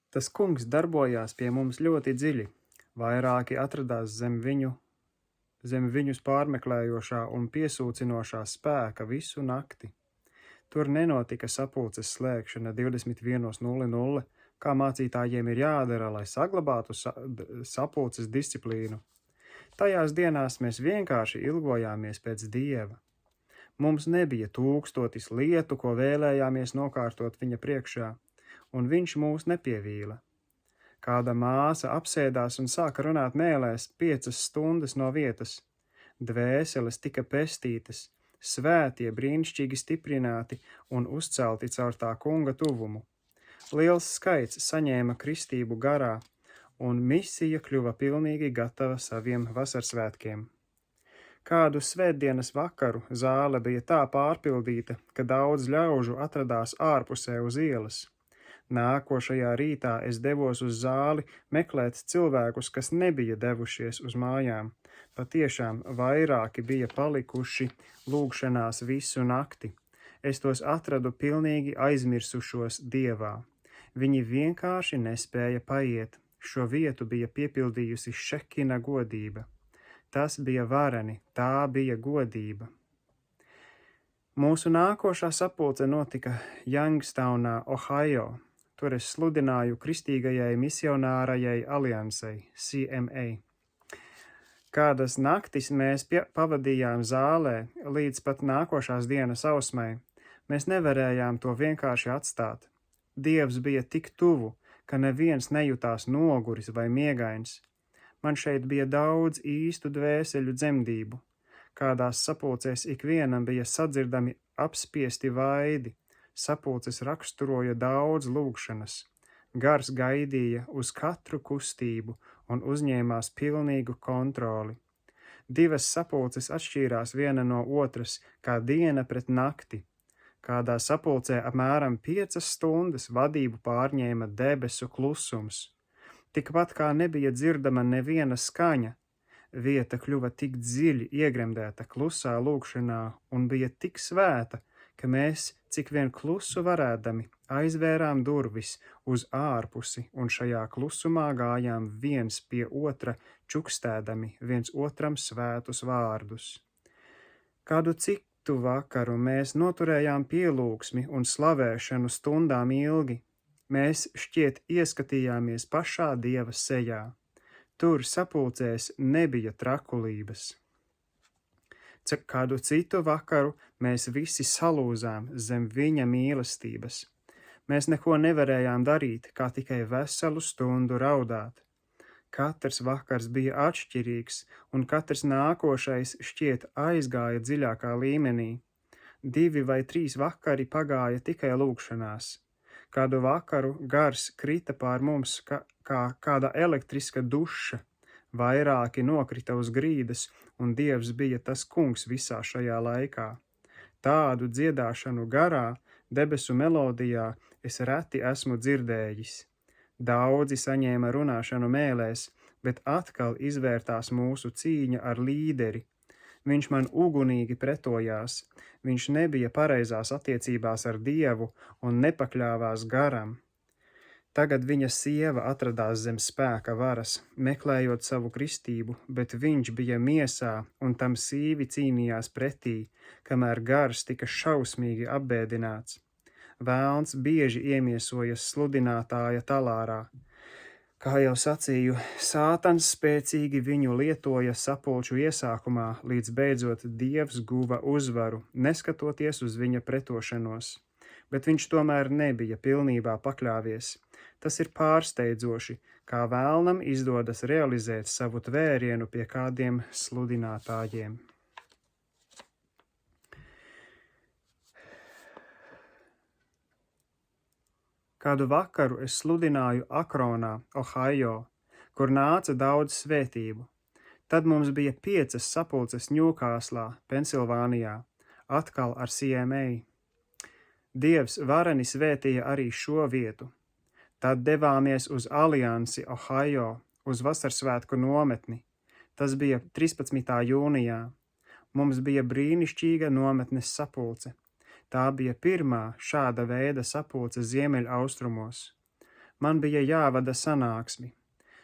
Tas kungs darbojās pie mums ļoti dziļi. Vairāki atradās zem viņus pārmeklējošā un piesūcinošā spēka visu nakti. Tur nenotika sapulces slēgšana 21:00, kā mācītājiem ir jādara, lai saglabātu sapulces disciplīnu. Tajās dienās mēs vienkārši ilgojāmies pēc Dieva. Mums nebija tūkstotis lietu, ko vēlējāmies nokārtot viņa priekšā, un viņš mūs nepievīla. Kāda māsa apsēdās un sāka runāt mēlēs 5 stundas no vietas. Dvēseles tika pestītas, svētie brīnišķīgi stiprināti un uzcelti caur tā kunga tuvumu. Liels skaits saņēma kristību garā, un misija kļuva pilnīgi gatava saviem vasarsvētkiem. Kādu svētdienas vakaru zāle bija tā pārpildīta, ka daudz ļaužu atradās ārpusē uz ielas. Nākošajā rītā es devos uz zāli meklēt cilvēkus, kas nebija devušies uz mājām. Patiešām vairāki bija palikuši lūgšanās visu nakti. Es tos atradu pilnīgi aizmirsušos Dievā. Viņi vienkārši nespēja paiet. Šo vietu bija piepildījusi Šekina godība. Tas bija vareni, tā bija godība. Mūsu nākošā sapulce notika Youngstownā, Ohio. Tur es sludināju Kristīgajai misionārajai aliansei, CMA. Kādas naktis mēs pavadījām zālē līdz pat nākošās dienas ausmai. Mēs nevarējām to vienkārši atstāt. Dievs bija tik tuvu, ka neviens nejutās noguris vai miegains. Man šeit bija daudz īstu dvēseļu dzemdību. Kādās sapulcēs ikvienam bija sadzirdami apspiesti vaidi. Sapulces raksturoja daudz lūgšanas. Gars gaidīja uz katru kustību un uzņēmās pilnīgu kontroli. 2 sapulces atšķīrās viena no otras, kā diena pret nakti. Kādā sapulcē apmēram 5 stundas vadību pārņēma debesu klusums. Tikpat kā nebija dzirdama neviena skaņa, vieta kļuva tik dziļi iegremdēta klusā lūgšanā un bija tik svēta, ka mēs, cik vien klusu varēdami, aizvērām durvis uz ārpusi un šajā klusumā gājām viens pie otra, čukstēdami viens otram svētus vārdus. Kādu citu vakaru mēs noturējām pielūgsmi un slavēšanu stundām ilgi. Mēs šķiet ieskatījāmies pašā Dieva sejā. Tur sapulcēs nebija trakulības. Kādu citu vakaru mēs visi salūzām zem viņa mīlestības. Mēs neko nevarējām darīt, kā tikai veselu stundu raudāt. Katrs vakars bija atšķirīgs, un katrs nākošais šķiet aizgāja dziļākā līmenī. 2 vai 3 vakari pagāja tikai lūgšanās. Kādu vakaru gars krita pār mums kā kāda elektriska duša. Vairāki nokrita uz grīdas, un Dievs bija tas kungs visā šajā laikā. Tādu dziedāšanu garā, debesu melodijā es reti esmu dzirdējis. Daudzi saņēma runāšanu mēlēs, bet atkal izvērtās mūsu cīņa ar līderi. Viņš man ugunīgi pretojās, viņš nebija pareizās attiecībās ar Dievu un nepakļāvās garam. Tagad viņa sieva atradās zem spēka varas, meklējot savu kristību, bet viņš bija miesā un tam sīvi cīnījās pretī, kamēr gars tika šausmīgi apbēdināts. Vēlns bieži iemiesojas sludinātāja talārā. Kā jau sacīju, Sātans spēcīgi viņu lietoja sapulču iesākumā, līdz beidzot Dievs guva uzvaru, neskatoties uz viņa pretošanos. Bet viņš tomēr nebija pilnībā pakļāvies. Tas ir pārsteidzoši, kā vēlnam izdodas realizēt savu tvērienu pie kādiem sludinātājiem. Kādu vakaru es sludināju Akronā, Ohio, kur nāca daudz svētību. Tad mums bija 5 sapulces Ņūkāslā, Pensilvānijā, atkal ar CMA. Dievs vareni svētīja arī šo vietu. Tad devāmies uz Aliansi, Ohio, uz vasarsvētku nometni. Tas bija 13. jūnijā. Mums bija brīnišķīga nometnes sapulce. Tā bija pirmā šāda veida sapulce Ziemeļaustrumos. Man bija jāvada sanāksmi.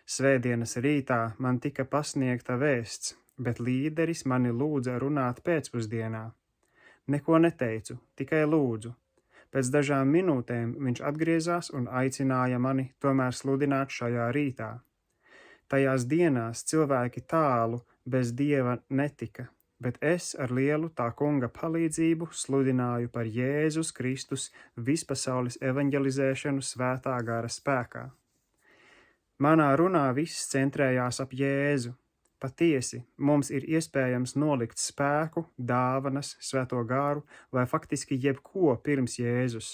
Svētdienas rītā man tika pasniegta vēsts, bet līderis mani lūdza runāt pēcpusdienā. Neko neteicu, tikai lūdzu. Pēc dažām minūtēm viņš atgriezās un aicināja mani tomēr sludināt šajā rītā. Tajās dienās cilvēki tālu bez Dieva netika, bet es ar lielu tā kunga palīdzību sludināju par Jēzus Kristus vispasaules evaņģelizēšanu svētā gara spēkā. Manā runā viss centrējās ap Jēzu. Patiesi, mums ir iespējams nolikt spēku, dāvanas, svēto garu vai faktiski jebko pirms Jēzus.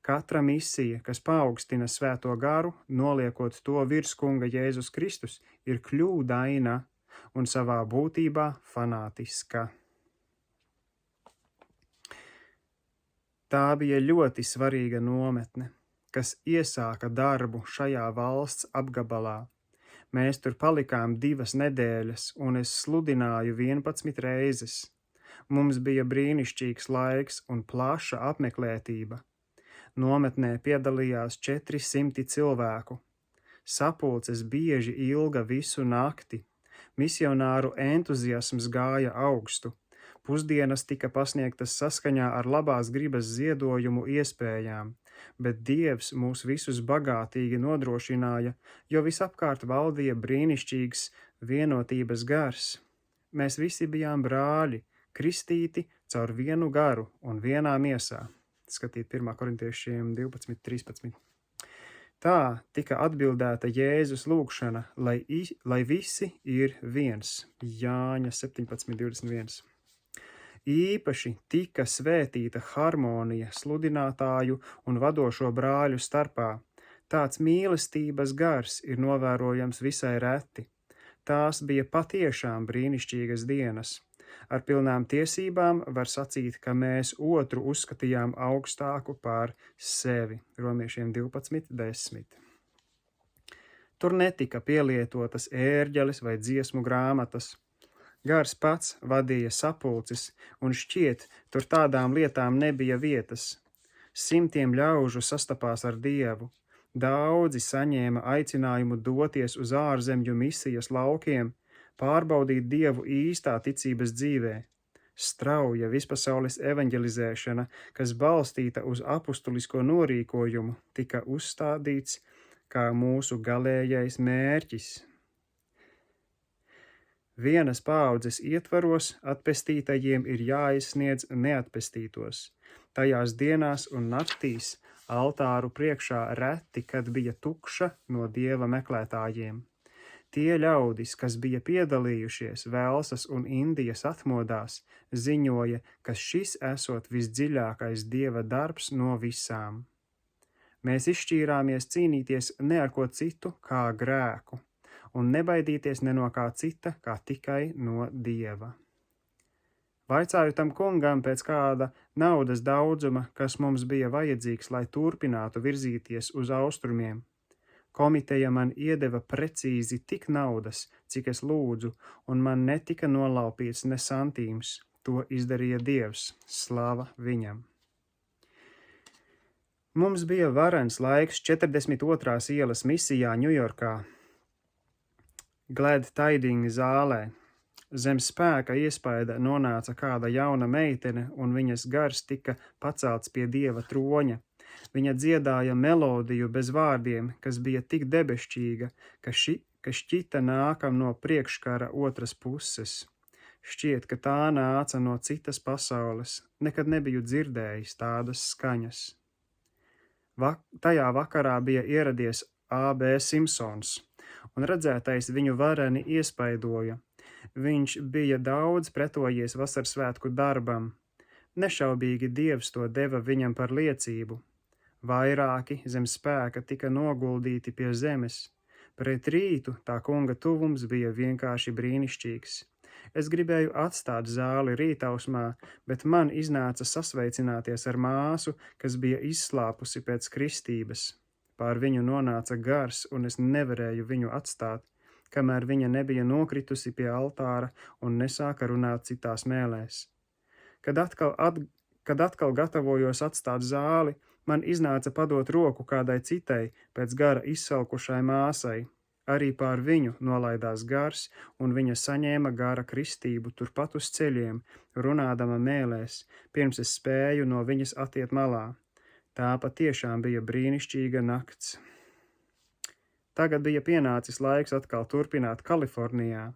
Katra misija, kas paaugstina svēto garu, noliekot to virs kunga Jēzus Kristus, ir kļūdaina un savā būtībā fanātiska. Tā bija ļoti svarīga nometne, kas iesāka darbu šajā valsts apgabalā. Mēs tur palikām 2 nedēļas, un es sludināju 11 reizes. Mums bija brīnišķīgs laiks un plaša apmeklētība. Nometnē piedalījās 400 cilvēku. Sapulces bieži ilga visu nakti. Misionāru entuziasms gāja augstu. Pusdienas tika pasniegtas saskaņā ar labās gribas ziedojumu iespējām, bet Dievs mūs visus bagātīgi nodrošināja, jo visapkārt valdīja brīnišķīgs vienotības gars. Mēs visi bijām brāļi, kristīti caur vienu garu un vienā miesā. Skatīt 1. korintiešiem 12:13. Tā tika atbildēta Jēzus lūgšana, lai visi ir viens. Jāņa 17:21. Īpaši tika svētīta harmonija sludinātāju un vadošo brāļu starpā. Tāds mīlestības gars ir novērojams visai reti. Tās bija patiešām brīnišķīgas dienas. Ar pilnām tiesībām var sacīt, ka mēs otru uzskatījām augstāku par sevi. Romiešiem 12:10. Tur netika pielietotas ērģeles vai dziesmu grāmatas. Gars pats vadīja sapulces, un šķiet, tur tādām lietām nebija vietas. Simtiem ļaužu sastapās ar Dievu. Daudzi saņēma aicinājumu doties uz ārzemju misijas laukiem, pārbaudīt Dievu īstā ticības dzīvē. Strauja vispasaules evaņģelizēšana, kas balstīta uz apustulisko norīkojumu, tika uzstādīts kā mūsu galējais mērķis. Vienas paaudzes ietvaros atpestītajiem ir jāizsniedz neatpestītos. Tajās dienās un naktīs altāru priekšā reti, kad bija tukša no Dieva meklētājiem. Tie ļaudis, kas bija piedalījušies Velsas un Indijas atmodās, ziņoja, ka šis esot visdziļākais Dieva darbs no visām. Mēs izšķīrāmies cīnīties ne ar ko citu kā grēku, un nebaidīties ne no kā cita, kā tikai no Dieva. Vaicāju tam kungam pēc kāda naudas daudzuma, kas mums bija vajadzīgs, lai turpinātu virzīties uz austrumiem. Komiteja man iedeva precīzi tik naudas, cik es lūdzu, un man netika nolaupīts ne santīms. To izdarīja Dievs, slava viņam. Mums bija varens laiks 42. ielas misijā Ņujorkā, Glad Tidings zālē. Zem spēka iespaida nonāca kāda jauna meitene, un viņas gars tika pacelts pie Dieva troņa. Viņa dziedāja melodiju bez vārdiem, kas bija tik debešķīga, ka šķita nākam no priekškara otras puses. Šķiet, ka tā nāca no citas pasaules, nekad nebiju dzirdējis tādas skaņas. Tajā vakarā bija ieradies A.B. Simpsons, un redzētais viņu vareni iespaidoja. Viņš bija daudz pretojies vasarsvētku darbam. Nešaubīgi Dievs to deva viņam par liecību. Vairāki zem spēka tika noguldīti pie zemes. Pret rītu tā kunga tuvums bija vienkārši brīnišķīgs. Es gribēju atstāt zāli rītausmā, bet man iznāca sasveicināties ar māsu, kas bija izslāpusi pēc kristības. Pār viņu nonāca gars, un es nevarēju viņu atstāt, kamēr viņa nebija nokritusi pie altāra un nesāka runāt citās mēlēs. Kad atkal gatavojos atstāt zāli, Man iznāca padot roku kādai citai pēc gara izsalkušai māsai. Arī pār viņu nolaidās gars, un viņa saņēma gara kristību turpat uz ceļiem, runādama mēlēs, pirms es spēju no viņas atiet malā. Tā patiešām bija brīnišķīga nakts. Tagad bija pienācis laiks atkal turpināt Kalifornijā.